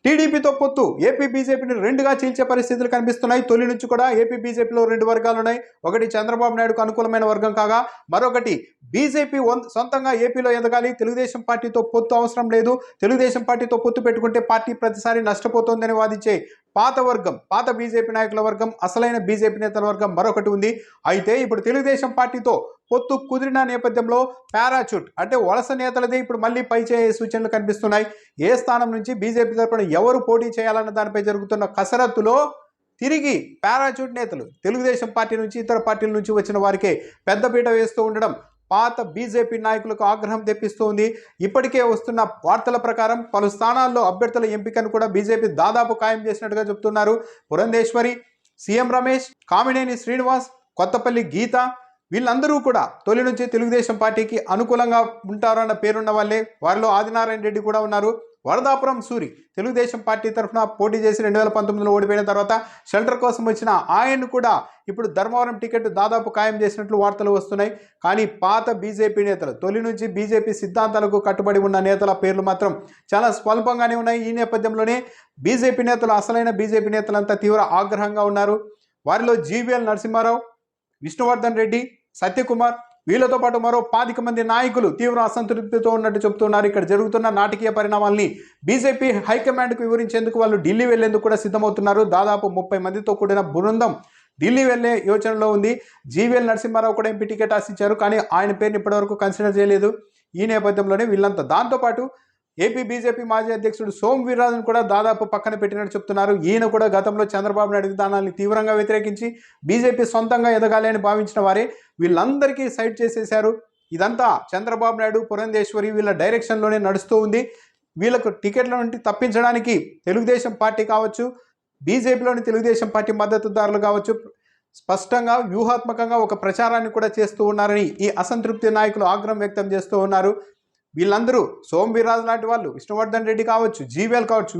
టీడీపీతో పొత్తు ఏపీ బీజేపీని రెండుగా చీల్చే పరిస్థితులు కనిపిస్తున్నాయి. తొలి నుంచి కూడా ఏపీ బీజేపీలో రెండు వర్గాలు ఉన్నాయి. ఒకటి చంద్రబాబు నాయుడుకు అనుకూలమైన వర్గం కాగా, మరొకటి బీజేపీ సొంతంగా ఏపీలో ఎదగాలి, తెలుగుదేశం పార్టీతో పొత్తు అవసరం లేదు, తెలుగుదేశం పార్టీతో పొత్తు పెట్టుకుంటే పార్టీ ప్రతిసారి నష్టపోతోందని వాదించే పాత వర్గం, పాత బీజేపీ నాయకుల వర్గం, అసలైన బీజేపీ నేతల వర్గం మరొకటి ఉంది. అయితే ఇప్పుడు తెలుగుదేశం పార్టీతో పొత్తు కుదిరిన నేపథ్యంలో పారాచూట్ అంటే వలస నేతలదే ఇప్పుడు మళ్ళీ పైచేయ సూచనలు కనిపిస్తున్నాయి. ఏ స్థానం నుంచి బీజేపీ తరపున ఎవరు పోటీ చేయాలన్న దానిపై జరుగుతున్న కసరత్తులో తిరిగి పారాచూట్ నేతలు తెలుగుదేశం పార్టీ నుంచి ఇతర పార్టీల నుంచి వచ్చిన వారికే పెద్దపీట వేస్తూ ఉండడం పాత బీజేపీ నాయకులకు ఆగ్రహం తెప్పిస్తోంది. ఇప్పటికే వస్తున్న వార్తల ప్రకారం పలు స్థానాల్లో అభ్యర్థుల ఎంపికను కూడా బీజేపీ దాదాపు ఖాయం చేసినట్టుగా చెబుతున్నారు. పురంధేశ్వరి, సీఎం రమేష్, కామినేని శ్రీనివాస్, కొత్తపల్లి గీత వీళ్ళందరూ కూడా తొలి నుంచి తెలుగుదేశం పార్టీకి అనుకూలంగా ఉంటారన్న పేరున్న వాళ్ళే. వారిలో ఆదినారాయణ రెడ్డి కూడా ఉన్నారు. వరదాపురం సూరి తెలుగుదేశం పార్టీ తరఫున పోటీ చేసి 2019లో ఓడిపోయిన తర్వాత షెల్టర్ కోసం వచ్చిన ఆయన్ను కూడా ఇప్పుడు ధర్మవరం టికెట్ దాదాపు ఖాయం చేసినట్లు వార్తలు వస్తున్నాయి. కానీ పాత బీజేపీ నేతలు, తొలి నుంచి బీజేపీ సిద్ధాంతాలకు కట్టుబడి ఉన్న నేతల పేర్లు మాత్రం చాలా స్వల్పంగానే ఉన్నాయి. ఈ నేపథ్యంలోనే బీజేపీ నేతలు, అసలైన బీజేపీ నేతలంతా తీవ్ర ఆగ్రహంగా ఉన్నారు. వారిలో జీవీఎల్ నరసింహారావు, విష్ణువర్ధన్ రెడ్డి, సత్యకుమార్ వీళ్ళతో పాటు మరో 25 మంది నాయకులు తీవ్ర అసంతృప్తితో ఉన్నట్టు చెబుతున్నారు. ఇక్కడ జరుగుతున్న నాటకీయ పరిణామాల్ని బీజేపీ హైకమాండ్కు వివరించేందుకు వాళ్ళు ఢిల్లీ వెళ్లేందుకు కూడా సిద్ధమవుతున్నారు. దాదాపు 30 మందితో కూడిన బృందం ఢిల్లీ వెళ్లే యోచనలో ఉంది. జీవీఎల్ నరసింహారావు కూడా ఎంపీ టికెట్ ఆశించారు, కానీ ఆయన పేరుని ఇప్పటివరకు కన్సిడర్ చేయలేదు. ఈ నేపథ్యంలోనే వీళ్ళంతా, దాంతోపాటు ఏపీ బీజేపీ మాజీ అధ్యక్షుడు సోమ్ వీర్రాజును కూడా దాదాపు పక్కన పెట్టినట్టు చెప్తున్నారు. ఈయన కూడా గతంలో చంద్రబాబు నాయుడు విధానాన్ని తీవ్రంగా వ్యతిరేకించి బీజేపీ సొంతంగా ఎదగాలి అని భావించిన వారే. వీళ్ళందరికీ సైడ్ చేసేశారు. ఇదంతా చంద్రబాబు నాయుడు, పురంధేశ్వరి వీళ్ళ డైరెక్షన్లోనే నడుస్తూ ఉంది. వీళ్ళకు టికెట్ల నుండి తప్పించడానికి తెలుగుదేశం పార్టీ కావచ్చు, బీజేపీలోని తెలుగుదేశం పార్టీ మద్దతుదారులు కావచ్చు స్పష్టంగా వ్యూహాత్మకంగా ఒక ప్రచారాన్ని కూడా చేస్తూ ఉన్నారని ఈ అసంతృప్తి నాయకులు ఆగ్రహం వ్యక్తం చేస్తూ ఉన్నారు. వీళ్ళందరూ సోమ్ వీర్రాజు లాంటి వాళ్ళు, విష్ణువర్ధన్ రెడ్డి కావచ్చు, జీవీఎల్ కావచ్చు,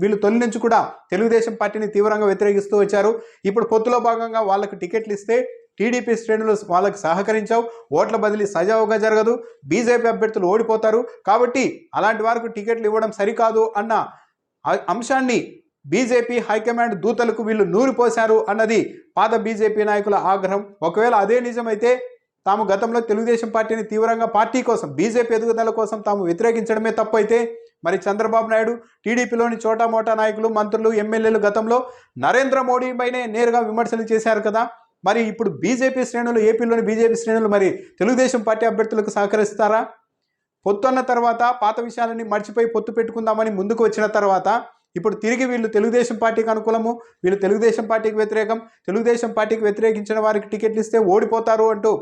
వీళ్ళు తొలి నుంచి కూడా తెలుగుదేశం పార్టీని తీవ్రంగా వ్యతిరేకిస్తూ వచ్చారు. ఇప్పుడు పొత్తులో భాగంగా వాళ్ళకి టికెట్లు ఇస్తే టీడీపీ శ్రేణులు వాళ్ళకి సహకరించావు, ఓట్ల బదిలీ సజావుగా జరగదు, బీజేపీ అభ్యర్థులు ఓడిపోతారు, కాబట్టి అలాంటి వారికి టికెట్లు ఇవ్వడం సరికాదు అన్న అంశాన్ని బీజేపీ హైకమాండ్ దూతలకు వీళ్ళు నూరిపోశారు అన్నది పాత బీజేపీ నాయకుల ఆగ్రహం. ఒకవేళ అదే నిజమైతే తాము గతంలో తెలుగుదేశం పార్టీని తీవ్రంగా పార్టీ కోసం, బీజేపీ ఎదుగుదల కోసం తాము వ్యతిరేకించడమే తప్పు అయితే, మరి చంద్రబాబు నాయుడు, టీడీపీలోని చోటామోటా నాయకులు, మంత్రులు, ఎమ్మెల్యేలు గతంలో నరేంద్ర మోడీ పైనే నేరుగా విమర్శలు చేశారు కదా. మరి ఇప్పుడు బీజేపీ శ్రేణులు, ఏపీలోని బీజేపీ శ్రేణులు మరి తెలుగుదేశం పార్టీ అభ్యర్థులకు సహకరిస్తారా? పొత్తు అన్న తర్వాత పాత విషయాలని మర్చిపోయి పొత్తు పెట్టుకుందామని ముందుకు వచ్చిన తర్వాత ఇప్పుడు తిరిగి వీళ్ళు తెలుగుదేశం పార్టీకి అనుకూలము, వీళ్ళు తెలుగుదేశం పార్టీకి వ్యతిరేకం, తెలుగుదేశం పార్టీకి వ్యతిరేకించిన వారికి టికెట్లు ఇస్తే ఓడిపోతారు అంటూ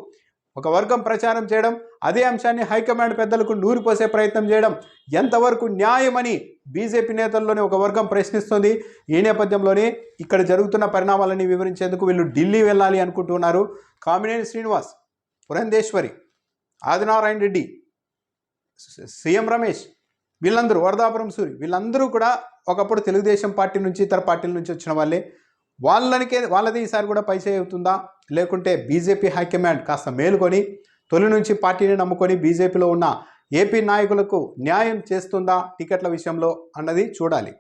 ఒక వర్గం ప్రచారం చేయడం, అదే అంశాన్ని హైకమాండ్ పెద్దలకు నూరిపోసే ప్రయత్నం చేయడం ఎంతవరకు న్యాయమని బీజేపీ నేతల్లోని ఒక వర్గం ప్రశ్నిస్తుంది. ఈ నేపథ్యంలోనే ఇక్కడ జరుగుతున్న పరిణామాలని వివరించేందుకు వీళ్ళు ఢిల్లీ వెళ్ళాలి అనుకుంటున్నారు. కామినేని శ్రీనివాస్, పురంధేశ్వరి, ఆదినారాయణ రెడ్డి, సీఎం రమేష్ వీళ్ళందరూ, వరదాపురం సూరి వీళ్ళందరూ కూడా ఒకప్పుడు తెలుగుదేశం పార్టీ నుంచి, ఇతర పార్టీల నుంచి వచ్చిన వాళ్ళే. వాళ్ళది ఈసారి కూడా పైచేయి అవుతుందా, లేకుంటే బీజేపీ హైకమాండ్ కాస్త మేలుకొని తొలి నుంచి పార్టీని నమ్ముకొని బీజేపీలో ఉన్న ఏపీ నాయకులకు న్యాయం చేస్తుందా టికెట్ల విషయంలో అన్నది చూడాలి.